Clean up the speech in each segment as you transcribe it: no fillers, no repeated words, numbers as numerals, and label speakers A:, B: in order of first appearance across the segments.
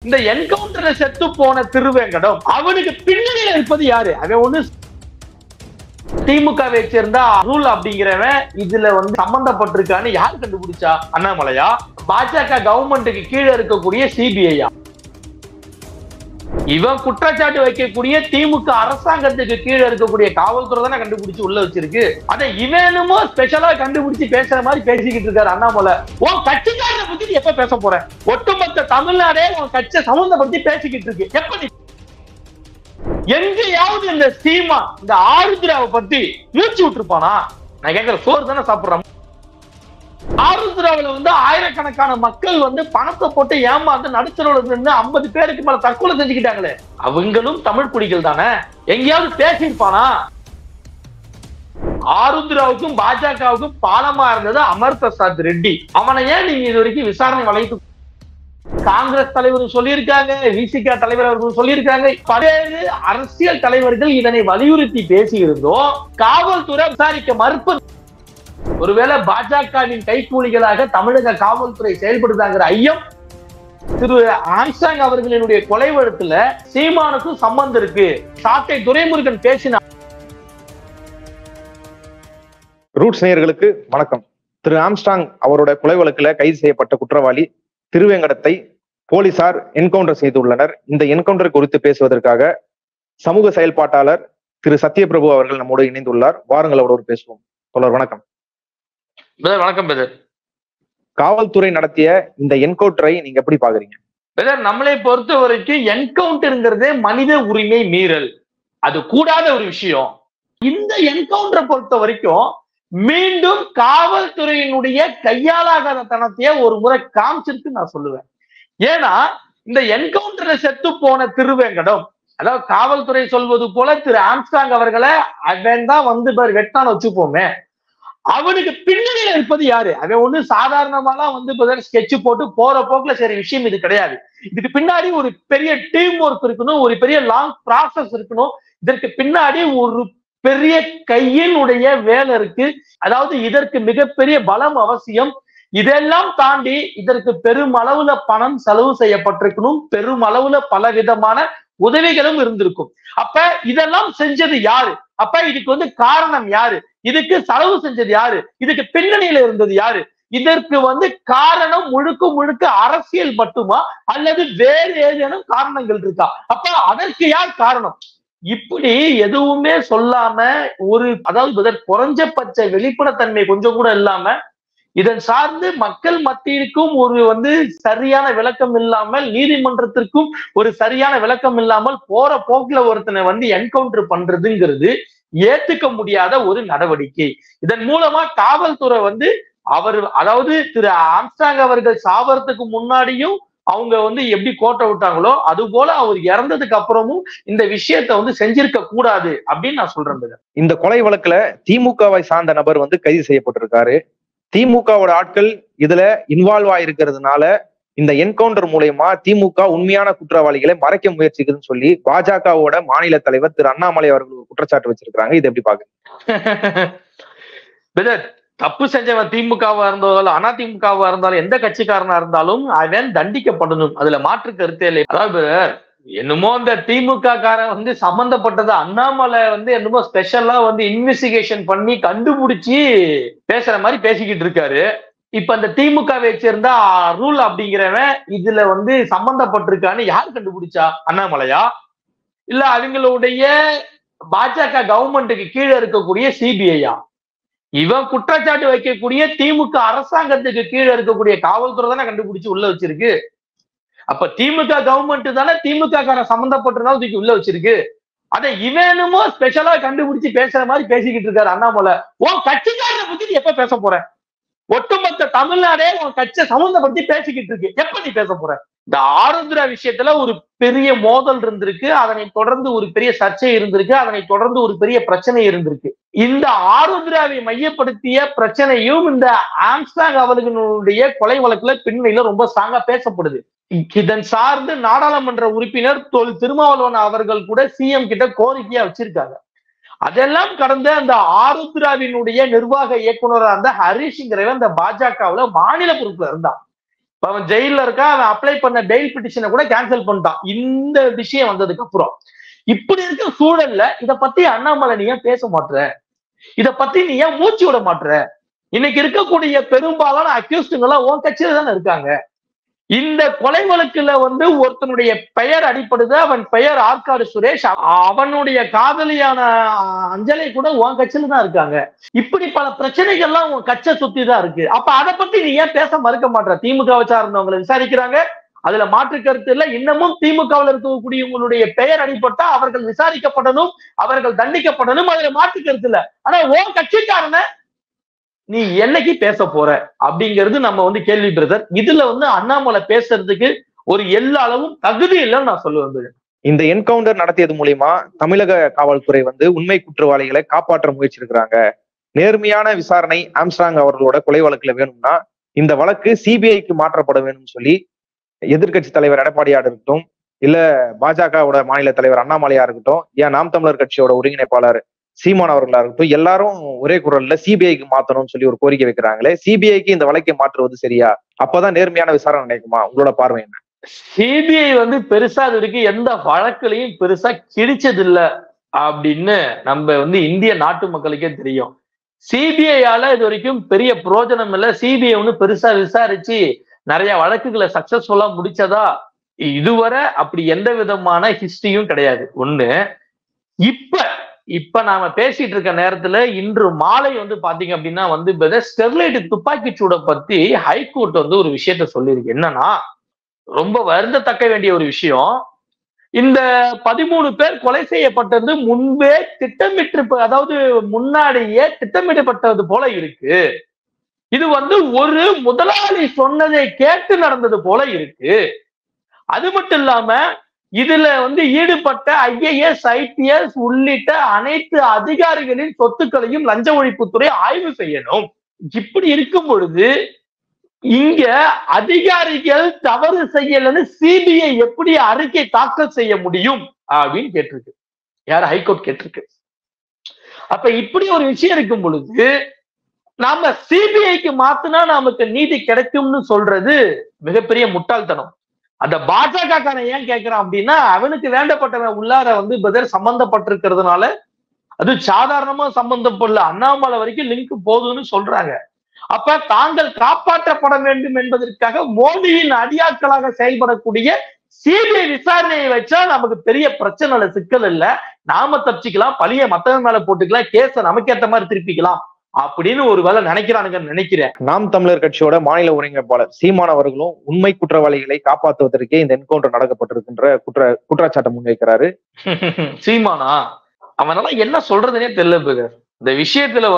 A: இந்த என்கவுண்டர்ல செத்து போன திருவேங்கடம் அவனுக்கு பின்னணியில இருப்பது யாரு? அவன் ஒண்ணு திமுகவை சேர்ந்த அருள் அப்படிங்கிறவன் இதுல சம்பந்தப்பட்டிருக்கான்னு யார் கண்டுபிடிச்சா? அண்ணாமலையா? பாஜக கவர்மெண்ட்டுக்கு கீழே இருக்கக்கூடிய சிபிஐயா? இவன் குற்றச்சாட்டு வைக்கக்கூடிய திமுக அரசாங்கத்துக்கு கீழே இருக்கக்கூடிய காவல்துறை தானே கண்டுபிடிச்சு உள்ள வச்சிருக்கு. அதை இவனுமோ ஸ்பெஷலா கண்டுபிடிச்சு பேசுற மாதிரி பேசிக்கிட்டு இருக்காரு அண்ணாமலை. உன் கட்சிக்காரனை பத்தி நீ எப்ப பேச போற? ஒட்டுமொத்த தமிழ்நாடே உன் கட்சியை சம்பந்தப்படுத்தி பேசிக்கிட்டு இருக்கு. எப்ப நீ எங்கேயாவது இந்த சீமா இந்த ஆருத்ராவை பத்தி மூச்சு விட்டுருப்பானா? நான் கேட்கிற சோறு தானே சாப்பிடுறேன். ஆருத்ராவில ஆயிரக்கணக்கான மக்கள் பணத்தை போட்டு ஏமாந்து நடுத்தரோட நின்று 50 பேருக்கு மேல தற்கொலை செஞ்சுக்கிட்டாங்களே, அவங்களும் தமிழ் குடிகள் தானே. எங்கேயாவது பேசியிருப்பானா? ஆருத்ராவுக்கும் பாஜகவுக்கும் பாலமா இருந்தது அமர் பிரசாத் ரெட்டி. அவனை ஏன் நீங்க இது வரைக்கும் விசாரணை வளைத்து? காங்கிரஸ் தலைவர் சொல்லியிருக்காங்க, விசிக தலைவர் அவர்கள் சொல்லியிருக்காங்க, பல்வேறு அரசியல் தலைவர்கள் இதனை வலியுறுத்தி பேசியிருந்தோம். காவல்துறை விசாரிக்க மறுப்பு. ஒருவேளை பாஜகவின் கைக்கூலிகளாக தமிழக காவல்துறை செயல்படுதாங்கிற ஐயம் திரு ஆம்ஸ்ட்ராங் அவர்களினுடைய கொலை வழக்குல சீமானுக்கும் சம்பந்தம் இருக்கு. சாட்டை துரைமுருகன் பேசினார்.
B: ரூட்ஸ் நேயர்களுக்கு வணக்கம். திரு ஆம்ஸ்ட்ராங் அவரோட கொலை வழக்குல கைது செய்யப்பட்ட குற்றவாளி திருவேங்கடத்தை போலீசார் என்கவுண்டர் செய்துள்ளனர். இந்த என்கவுண்டர் குறித்து பேசுவதற்காக சமூக செயல்பாட்டாளர் திரு சத்யபிரபு அவர்கள் நம்மோடு இணைந்துள்ளார். வாருங்கள் அவரோடு பேசுவோம். தொடர் வணக்கம்.
A: வணக்கம் பிரதர்.
B: காவல்துறை நடத்திய இந்த என்கவுண்டரை நீங்க எப்படி பாக்குறீங்க?
A: பிரதர், நம்மளை பொறுத்த வரைக்கும் என்கவுண்டர்ங்கிறதே மனித உரிமை மீறல், அது கூடாத ஒரு விஷயம். இந்த என்கவுண்டரை பொறுத்த வரைக்கும் மீண்டும் காவல்துறையினுடைய கையாளாகாத தனத்தையே ஒரு முறை காமிச்சிருக்கு நான் சொல்லுவேன். ஏன்னா இந்த என்கவுண்டர்ல செத்து போன திருவேங்கடம், அதாவது காவல்துறை சொல்வது போல திரு ஆம்ஸ்ட்ராங் அவர்களை அவன் தான் வெட்டான்னு வச்சுப்போமே, அவனுக்கு பின்னணியில இருப்பது யாரு? அவன் ஒண்ணு சாதாரணமாலாம் ஸ்கெட்ச் போட்டு போற போக்குல சரி விஷயம் இது கிடையாது. இதுக்கு பின்னாடி ஒரு பெரிய டீம் ஒர்க் இருக்கணும், ஒரு பெரிய லாங் ப்ராசஸ் இருக்கணும். இதற்கு பின்னாடி ஒரு பெரிய கையினுடைய வேலை இருக்கு. அதாவது இதற்கு மிகப்பெரிய பலம் அவசியம். இதெல்லாம் தாண்டி இதற்கு பெருமளவுல பணம் செலவு செய்யப்பட்டிருக்கணும், பெருமளவுல பல விதமான உதவிகளும் இருந்திருக்கும். அப்ப இதெல்லாம் செஞ்சது யாரு? அப்ப இதுக்கு காரணம் யாரு? இதுக்கு செலவு செஞ்சது யாரு? இதுக்கு பின்னணியில இருந்தது யாரு? இதற்கு காரணம் முழுக்க முழுக்க அரசியல் மட்டுமா அல்லது வேறு ஏதேனும் காரணங்கள் இருக்கா? அப்ப அதற்கு யார் காரணம்? இப்படி எதுவுமே சொல்லாம அதாவது குறைஞ்சபட்ச வெளிப்படைத்தன்மை கொஞ்சம் கூட இல்லாம இதன் சார்ந்து மக்கள் மத்தியிற்கும் ஒரு சரியான விளக்கம் இல்லாமல், நீதிமன்றத்திற்கும் ஒரு சரியான விளக்கம் இல்லாமல் போற போக்குல ஒருத்தனை என்கவுண்டர் பண்றதுங்கிறது ஏத்துக்க முடியாத ஒரு நடவடிக்கை. இதன் மூலமா காவல்துறை அதாவது திரு ஆம்ஸ்ட்ராங் அவர்கள் சாவறதுக்கு முன்னாடியும் அவங்க எப்படி கோட்டை விட்டாங்களோ அது போல அவர் இறந்ததுக்கு அப்புறமும் இந்த விஷயத்த செஞ்சிருக்க கூடாது அப்படின்னு நான் சொல்றேன்.
B: இந்த கொலை வழக்குல திமுகவை சார்ந்த நபர் கைது செய்யப்பட்டிருக்காரு. திமுகவோட ஆட்கள் இதுல இன்வால்வ் ஆயிருக்கிறதுனால இந்த என்கவுண்டர் மூலயமா திமுக உண்மையான குற்றவாளிகளை மறைக்க முயற்சிக்குதுன்னு சொல்லி பாஜகவோட மாநில தலைவர் திரு அண்ணாமலை அவர்கள் ஒரு குற்றச்சாட்டு வச்சிருக்காங்க. இது எப்படி பாக்குறீங்க?
A: தப்பு செஞ்சவன் திமுகவா இருந்தாலும் அதிமுகவா இருந்தாலும் எந்த கட்சிக்காரனா இருந்தாலும் அவன் தண்டிக்கப்படணும், அதுல மாற்று கருத்தே இல்லை. அதாவது என்னமோ அந்த திமுக காரன் சம்பந்தப்பட்டது அண்ணாமலை என்னமோ ஸ்பெஷலா இன்வெஸ்டிகேஷன் பண்ணி கண்டுபிடிச்சு பேசுற மாதிரி பேசிக்கிட்டு இருக்காரு. இப்ப அந்த திமுகவை சேர்ந்த அருள் அப்படிங்கிறவன் இதுல சம்பந்தப்பட்டிருக்கான்னு யார் கண்டுபிடிச்சா? அண்ணாமலையா? இல்ல அவங்களுடைய பாஜக கவர்மெண்ட்டுக்கு கீழே இருக்கக்கூடிய சிபிஐயா? இவன் குற்றச்சாட்டு வைக்கக்கூடிய திமுக அரசாங்கத்துக்கு கீழே இருக்கக்கூடிய காவல்துறை தானே கண்டுபிடிச்சு உள்ள வச்சிருக்கு. அப்ப திமுக கவர்மெண்ட் தானே திமுக கார சம்பந்தப்பட்டிருந்தாலும் தூக்கி உள்ள வச்சிருக்கு. அதை இவனுமோ ஸ்பெஷலா கண்டுபிடிச்சு பேசுற மாதிரி பேசிக்கிட்டு இருக்காரு அண்ணாமலை. உன் கட்சிக்காரனை பத்தி நீ எப்ப பேச போற? ஒட்டுமொத்த தமிழ்நாடே உன் கட்சியை சம்பந்தப்படுத்தி பேசிக்கிட்டு இருக்கு. எப்ப நீ பேச போற? இந்த ஆருத்ரா விஷயத்துல ஒரு பெரிய மோதல் இருந்திருக்கு, அதனை தொடர்ந்து ஒரு பெரிய சர்ச்சை இருந்திருக்கு, அதனை தொடர்ந்து ஒரு பெரிய பிரச்சனை இருந்திருக்கு. இந்த ஆருத்ராவை மையப்படுத்திய பிரச்சனையும் இந்த ஆம்ஸ்ட்ராங் அவர்களுடைய கொலை வழக்குல பின்னணியில ரொம்ப ஸ்ட்ராங்கா பேசப்படுது. இதன் சார்ந்து நாடாளுமன்ற உறுப்பினர் திருமாவளவன் அவர்கள் கூட சிஎம் கிட்ட கோரிக்கையா வச்சிருக்காங்க. அதெல்லாம் கடந்த அந்த ஆருத்ராவினுடைய நிர்வாக இயக்குனராக இருந்த ஹரிஷ்ங்கிறவன் இந்த பாஜகவுல மாநில பொறுப்புல இருந்தான். அவன் ஜெயில இருக்கா, அவன் அப்ளை பண்ண பெயில் பிட்டிஷனை கூட கேன்சல் பண்ணிட்டான் இந்த விஷயம் வந்ததுக்கு அப்புறம். இப்படி இருக்க சூழல்ல இத பத்தி அண்ணாமலை நீ ஏன் பேச மாட்ற? இத பத்தி நீ ஏன் மூச்சு விட மாட்ற? இன்னைக்கு இருக்கக்கூடிய பெரும்பாலான அக்யூஸ்டுங்கெல்லாம் உன் கட்சியில தானே இருக்காங்க. இந்த கொலை வழக்குல ஒருத்தனுடைய பெயர் அடிப்படுது, அவன் பெயர் ஆற்காடு சுரேஷ், அவனுடைய காதலியான அஞ்சலை கூட உன் கட்சியில தான் இருக்காங்க. இப்படி பல பிரச்சனைகள்லாம் உன் கட்சியை சுத்தி தான் இருக்கு. அப்ப அதை பத்தி நீ ஏன் பேச மறுக்க மாட்ட? திமுகவை சார்ந்தவங்களை விசாரிக்கிறாங்க, அதுல மாற்று கருத்து இல்ல. இன்னமும் திமுகவில் இருக்கக்கூடியவங்களுடைய பெயர் அடிப்பட்டா அவர்கள் விசாரிக்கப்படணும், அவர்கள் தண்டிக்கப்படணும், அதுல மாற்று கருத்து இல்ல. ஆனா உன் கட்சிக்காரன நீ என்னைக்கு பேச போற அப்படிங்கிறது நம்ம கேள்வி பிரதர். இதுல அண்ணாமலை பேசுறதுக்கு ஒரு எல்லா அளவும் தகுதி இல்லைன்னு நான் சொல்லுவேன்.
B: இந்த என்கவுண்டர் நடத்தியது மூலியமா தமிழக காவல்துறை உண்மை குற்றவாளிகளை காப்பாற்ற முயற்சிருக்கிறாங்க. நேர்மையான விசாரணை ஆம்ஸ்ட்ராங் அவர்களோட கொலை வழக்குல வேணும்னா இந்த வழக்கு சிபிஐக்கு மாற்றப்பட வேணும்னு சொல்லி எதிர்கட்சி தலைவர் எடப்பாடியார் இருக்கட்டும், இல்ல பாஜகவோட மாநில தலைவர் அண்ணாமலையா இருக்கட்டும், ஏன் நாம் தமிழர் கட்சியோட ஒருங்கிணைப்பாளர் சீமான் அவர்களா இருக்கட்டும், எல்லாரும் ஒரே குரல்ல சிபிஐக்கு மாத்தணும்னு சொல்லி ஒரு கோரிக்கை வைக்கிறாங்களே. சிபிஐக்கு இந்த வழக்கை மாற்றுவது சரியா? அப்பதான் நேர்மையான விசாரணை நடக்குமா? உங்களோட பார்வை என்ன?
A: சிபிஐ பெருசா இது வரைக்கும் எந்த வழக்குலையும் பெருசா கிழிச்சது இல்ல அப்படின்னு நம்ம இந்திய நாட்டு மக்களுக்கே தெரியும். சிபிஐயால இது வரைக்கும் பெரிய பிரயோஜனம் இல்ல. சிபிஐ பெருசா விசாரிச்சு நிறைய வழக்குகளை சக்சஸ்ஃபுல்லா முடிச்சதா இதுவரை அப்படி எந்த விதமான ஹிஸ்டரியும் கிடையாது. ஒண்ணு, இப்ப நாம பேசிட்டு இருக்க நேரத்துல இன்று மாலை பாத்தீங்க அப்படின்னா ஸ்டெர்லைட் துப்பாக்கி சூட பத்தி ஹைகோர்ட் ஒரு விஷயத்த சொல்லியிருக்கு. என்னன்னா, ரொம்ப வருந்தத்தக்க வேண்டிய ஒரு விஷயம். இந்த 13 பேர் கொலை செய்யப்பட்டது முன்பே திட்டமிட்டு, அதாவது முன்னாடியே திட்டமிடப்பட்டது போல இருக்கு. இது ஒரு முதலாளி சொன்னதை கேட்டு நடந்தது போல இருக்கு. அது மட்டும் இல்லாம இதுல ஈடுபட்ட IAS, IPS உள்ளிட்ட அனைத்து அதிகாரிகளின் சொத்துக்களையும் லஞ்ச ஒழிப்புத்துறை ஆய்வு செய்யணும். இப்படி இருக்கும் பொழுது இங்க அதிகாரிகள் தவறு செய்யலன்னு சிபிஐ எப்படி அறிக்கை தாக்கல் செய்ய முடியும் அப்படின்னு கேட்டிருக்கு. யார்? ஹைகோர்ட் கேட்டிருக்கு. அப்ப இப்படி ஒரு விஷயம் இருக்கும் பொழுது நாம சிபிஐக்கு மாத்தினா நமக்கு நீதி கிடைக்கும்னு சொல்றது மிகப்பெரிய முட்டாள்தனம். அந்த பாஜக ஏன் கேட்கிறான் அப்படின்னா, அவனுக்கு வேண்டப்பட்டவன் உள்ளார பதில் சம்பந்தப்பட்டிருக்கிறதுனால, அது சாதாரணமா சம்பந்தப்படல, அண்ணாமலை வரைக்கும் லிங்க் போதுன்னு சொல்றாங்க. அப்ப தாங்கள் காப்பாற்றப்பட வேண்டும் என்பதற்காக மோடியின் அடியாட்களாக செயல்படக்கூடிய சிபிஐ விசாரணையை வச்சா நமக்கு பெரிய பிரச்சனை இல்ல, சிக்கல் இல்ல. நாம தப்பிச்சுக்கலாம், பழிய மத்தவங்க மேல போட்டுக்கலாம், கேஸ நமக்கு ஏத்த மாதிரி திருப்பிக்கலாம் அப்படின்னு ஒரு வேலை நினைக்கிறானுங்கன்னு நினைக்கிறேன்.
B: நாம் தமிழர் கட்சியோட மாநில ஒருங்கிணைப்பாளர் சீமான் அவர்களும் உண்மை குற்றவாளிகளை காப்பாற்றுவதற்கே இந்த என்கவுண்டர் நடக்கப்பட்டிருக்கின்ற குற்றச்சாட்டை முன்வைக்கிறாரு.
A: சீமானா அவனால என்ன சொல்றதுன்னே தெரியல. இந்த விஷயத்துல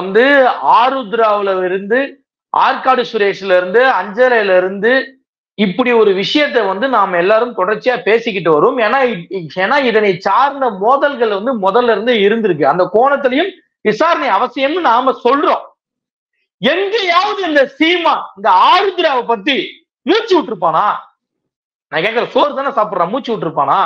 A: ஆருத்ராவில இருந்து, ஆற்காடு சுரேஷ்ல இருந்து, அஞ்சலையில இருந்து இப்படி ஒரு விஷயத்த நாம எல்லாரும் தொடர்ச்சியா பேசிக்கிட்டு வரும். ஏன்னா இதனை சார்ந்த மோதல்கள் முதல்ல இருந்து இருந்திருக்கு. அந்த கோணத்திலையும் விசாரணை அவசியம்னு நாம சொல்றோம். எங்கேயாவது இந்த சீமான் இந்த ஆருத்ராவை பத்தி மூச்சு விட்டுருப்பானா? நான் கேட்கிற, சோறு தானே சாப்பிடுறான், மூச்சு விட்டுருப்பானா?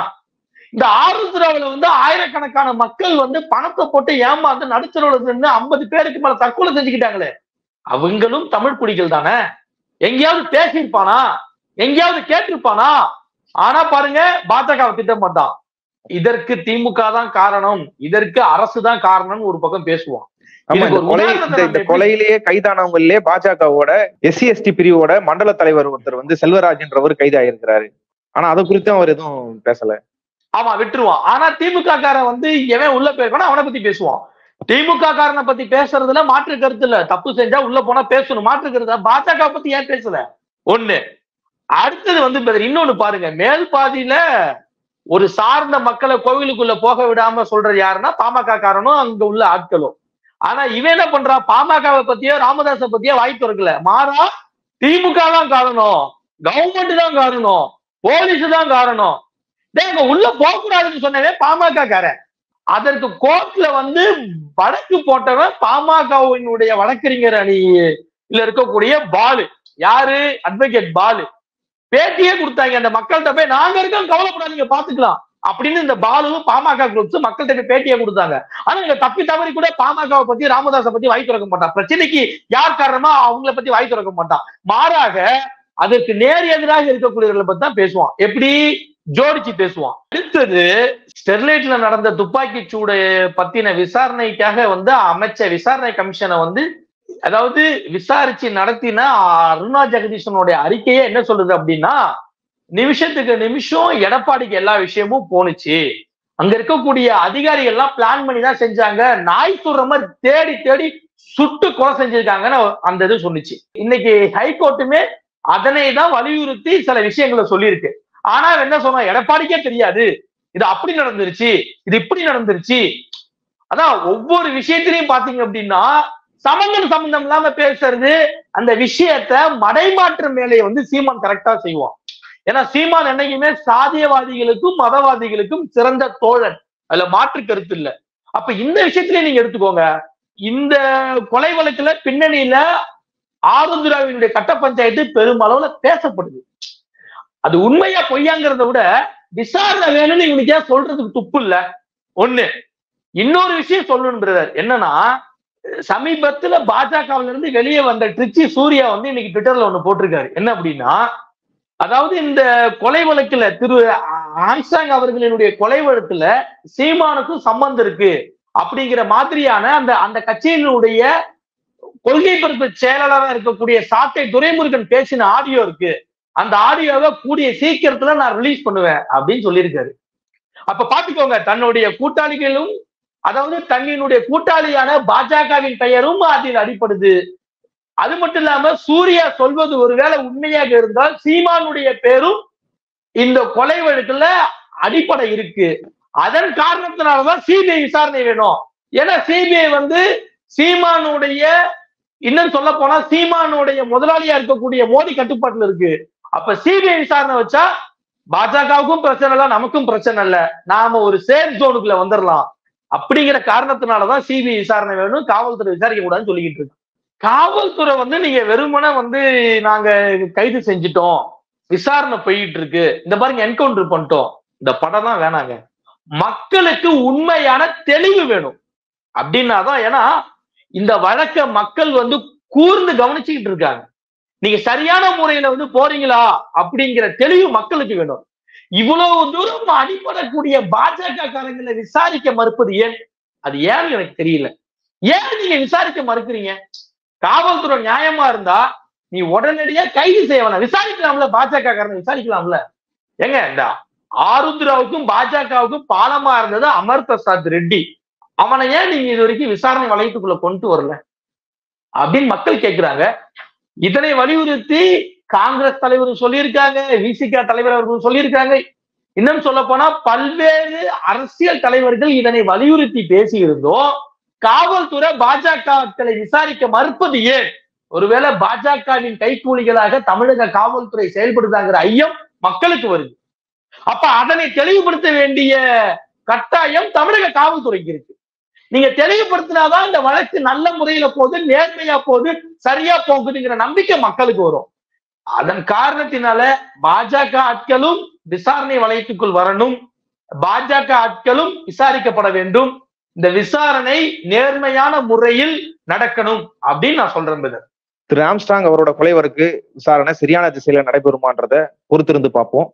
A: இந்த ஆருத்ராவில ஆயிரக்கணக்கான மக்கள் பணத்தை போட்டு ஏமாந்து நடுத்தரோட 50 பேருக்கு மேல தற்கொலை செஞ்சுக்கிட்டாங்களே, அவங்களும் தமிழ் குடிகள் தானே. எங்கேயாவது பேசியிருப்பானா? எங்கேயாவது கேட்டிருப்பானா? ஆனா பாருங்க, பாஜக திட்டம் மாட்டான். இதற்கு திமுக தான் காரணம், இதற்கு அரசு தான் காரணம்னு ஒரு பக்கம் பேசுவான்.
B: இந்த கொலையிலேயே கைதானவங்களே பாஜகவோட SC ST பிரிவோட மண்டல தலைவர் ஒருத்தர் செல்வராஜ் என்றவர் கைதாயிருக்கிறாரு. ஆனா அதை குறித்து அவர் எதுவும் பேசல.
A: ஆமா, விட்டுருவான். ஆனா திமுக காரன் எவன் உள்ள போயிருக்கானோ அவனை பத்தி பேசுவான். திமுக காரனை பத்தி பேசுறதுல மாற்று கருத்து இல்ல. தப்பு செஞ்சா உள்ள போனா பேசணும், மாற்று கருத்து. பாஜக பத்தி ஏன் பேசல? ஒண்ணு. அடுத்தது இன்னொன்னு பாருங்க, மேல் பாதியில ஒரு சார்ந்த மக்களை கோவிலுக்குள்ள போக விடாம சொல்றது யாருன்னா பாமக காரனும் அங்க உள்ள ஆட்களும். ஆனா இவன் என்ன பண்றான்? பாமகவை பத்தியோ ராமதாஸை பத்தியோ வாய் திறக்கல. மாறா திமுக தான் காரணம், கவர்மெண்ட் தான் காரணம், போலீஸ் தான் காரணம். உள்ள போக கூடாதுன்னு சொன்னவே பாமக காரன். அதற்கு கோர்ட்ல வழக்கு போட்டவன் பாமகவினுடைய வழக்கறிஞர் அணியில இருக்கக்கூடிய பாலு. யாரு? அட்வொகேட் பாலு. பேட்டியே கொடுத்தாங்க அந்த மக்கள்கிட்ட போய், நாங்க இருக்கோம், கவலைப்படாதீங்க, பாத்துக்கலாம் அப்படின்னு இந்த பாலுவும் பாமக குரூப்ஸ் மக்கள்கிட்ட போய் பேட்டியை கொடுத்தாங்க. ஆனா இங்க தப்பி தவறி கூட பாமகவை பத்தி ராமதாஸை பத்தி வாய் திறக்க மாட்டான். பிரச்சனைக்கு யார் காரணமா அவங்கள பத்தி வாய் திறக்க மாட்டான். மாறாக அதற்கு நேர் எதிராக இருக்கக்கூடியவர்களை பத்தி தான் பேசுவான். எப்படி ஜோடிச்சு பேசுவான். அடுத்தது ஸ்டெர்லைட்ல நடந்த துப்பாக்கி சூடு பத்தின விசாரணைக்காக அமைச்ச விசாரணை கமிஷனை அதாவது விசாரிச்சு நடத்தின அருணா ஜெகதீசனுடைய அறிக்கையே என்ன சொல்லுது அப்படின்னா, நிமிஷத்துக்கு நிமிஷம் எடப்பாடிக்கு எல்லா விஷயமும் போனுச்சு, அங்க இருக்கக்கூடிய அதிகாரிகள் எல்லாம் பிளான் பண்ணி தான் செஞ்சாங்க, நாய் சொல்ற மாதிரி தேடி தேடி சுட்டு கொலை செஞ்சிருக்காங்கன்னு அந்த இது சொன்னிச்சு. இன்னைக்கு ஹைகோர்ட்டுமே அதனை தான் வலியுறுத்தி சில விஷயங்களை சொல்லியிருக்கு. ஆனா என்ன சொன்னா, எடப்பாடிக்கே தெரியாது, இது அப்படி நடந்துருச்சு, இது இப்படி நடந்துருச்சு. அதான் ஒவ்வொரு விஷயத்திலையும் பாத்தீங்க அப்படின்னா சம்பந்தம் இல்லாம பேசுறது, அந்த விஷயத்த மடைமாற்றம் வேலையை சீமான் கரெக்டா செய்வான். ஏன்னா சீமான் என்னைக்குமே சாதியவாதிகளுக்கும் மதவாதிகளுக்கும் சிறந்த தோழன், அதுல மாற்று கருத்து இல்ல. அப்ப இந்த விஷயத்திலே நீங்க எடுத்துக்கோங்க, இந்த கொலை வழக்குல பின்னணியில ஆருத்ராவினுடைய கட்ட பஞ்சாயத்து பெருமளவுல பேசப்படுது. அது உண்மையா பொய்யாங்கிறத விட விசாரணை வேணும்னு இவனுக்கே சொல்றதுக்கு துப்பு இல்ல. ஒண்ணு. இன்னொரு விஷயம் சொல்லணும் பிரதர், என்னன்னா சமீபத்துல பாஜகவில இருந்து வெளியே வந்த ட்ரிச்சி சூர்யா இன்னைக்கு ட்விட்டர்ல ஒண்ணு போட்டிருக்காரு. என்ன அப்படின்னா, அதாவது இந்த கொலை வழக்குல திரு ஆம்ஸ்ட்ராங் அவர்களினுடைய கொலை வழக்குல சீமானுக்கும் சம்பந்தம் இருக்கு அப்படிங்கிற மாதிரியான அந்த கட்சியினுடைய கொள்கை பரப்பு செயலாளராக இருக்கக்கூடிய சாட்டை துரைமுருகன் பேசின ஆடியோ இருக்கு, அந்த ஆடியோவை கூடிய சீக்கிரத்துல நான் ரிலீஸ் பண்ணுவேன் அப்படின்னு சொல்லியிருக்காரு. அப்ப பாத்துக்கோங்க, தன்னுடைய கூட்டாளிகளும், அதாவது தன்னினுடைய கூட்டாளியான பாஜகவின் பெயரும் அதில் அடிப்படுது. அது மட்டும் இல்லாம சூர்யா சொல்வது ஒருவேளை உண்மையாக இருந்தால் சீமானுடைய பேரும் இந்த கொலை வழக்குல அடிப்படை இருக்கு. அதன் காரணத்தினாலதான் சிபிஐ விசாரணை வேணும். ஏன்னா சிபிஐ சீமானுடைய, இன்னும் சொல்ல போனா சீமானுடைய முதலாளியா இருக்கக்கூடிய மோடி கட்டுப்பாட்டுல இருக்கு. அப்ப சிபிஐ விசாரணை வச்சா பாஜகவுக்கும் பிரச்சனை இல்ல, நமக்கும் பிரச்சனை இல்ல, நாம ஒரு சேஃப் ஜோனுக்குள்ள வந்துடலாம். அப்படிங்கிற காரணத்தினாலதான் சிபிஐ விசாரணை வேணும், காவல்துறை விசாரிக்க கூடாதுன்னு சொல்லிக்கிட்டு இருக்கு. காவல்துறை நீங்க வெறுமனே நாங்க கைது செஞ்சுட்டோம், விசாரணை போயிட்டு இருக்கு, இந்த பாருங்க என்கவுண்டர் பண்ணிட்டோம், இந்த படம் தான் வேணாங்க. மக்களுக்கு உண்மையான தெளிவு வேணும் அப்படின்னாதான். ஏன்னா இந்த வழக்க மக்கள் கூர்ந்து கவனிச்சுக்கிட்டு இருக்காங்க. நீங்க சரியான முறையில போறீங்களா அப்படிங்கிற தெளிவு மக்களுக்கு வேணும். இவ்வளவு தூரம் அடிபடக்கூடிய பாஜக காரங்களை விசாரிக்க மறுப்பது ஏன்? அது ஏன்னு எனக்கு தெரியல. ஏன் நீங்க விசாரிக்க மறுக்கிறீங்க? காவல்துறை நியாயமா இருந்தா நீ உடனடியா கைது செய்ய விசாரிக்கலாம்ல, பாஜக காரனை விசாரிக்கலாம்ல. ஏங்க, இந்த ஆருத்ராவுக்கும் பாஜகவுக்கும் பாலமா இருந்தது அமர் பிரசாத் ரெட்டி, அவனை ஏன் நீங்க இது வரைக்கும் விசாரணை வளையத்துக்குள்ள கொண்டு வரல அப்படின்னு மக்கள் கேட்கிறாங்க. இதனை வலியுறுத்தி காங்கிரஸ் தலைவரும் சொல்லியிருக்காங்க, விசிக தலைவர் அவர்களும் சொல்லியிருக்காங்க. இன்னும் சொல்ல போனா பல்வேறு அரசியல் தலைவர்கள் இதனை வலியுறுத்தி பேசி இருந்தோம். காவல்துறை பாஜகவை விசாரிக்க மறுப்பது ஏன்? ஒருவேளை பாஜகவின் கைக்கூலிகளாக தமிழக காவல்துறை செயல்படுதாங்கிற ஐயம் மக்களுக்கு வருது. அப்ப அதனை தெளிவுபடுத்த வேண்டிய கட்டாயம் தமிழக காவல்துறைக்கு இருக்கு. நீங்க தெளிவுபடுத்தினாதான் இந்த வழக்கு நல்ல முறையில போகுது, நேர்மையா போகுது, சரியா போகுதுங்கிற நம்பிக்கை மக்களுக்கு வரும். அதன் காரணத்தினால பாஜக ஆட்களும் விசாரணை வளையத்துக்குள் வரணும், பாஜக ஆட்களும் விசாரிக்கப்பட வேண்டும், இந்த விசாரணை நேர்மையான முறையில் நடக்கணும் அப்படின்னு நான் சொல்றேன்.
B: திரு ஆம்ஸ்ட்ராங் அவரோட கொலை வழக்கு விசாரணை சரியான திசையில நடைபெறுமான்றத பொறுத்திருந்து பார்ப்போம்.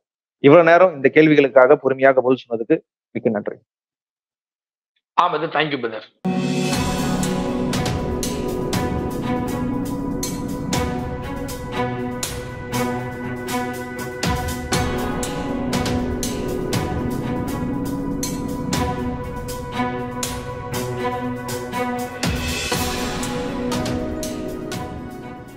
B: இவ்வளவு நேரம் இந்த கேள்விகளுக்காக பொறுமையாக பதில் சொன்னதுக்கு மிக்க நன்றி.
A: Thank you brother.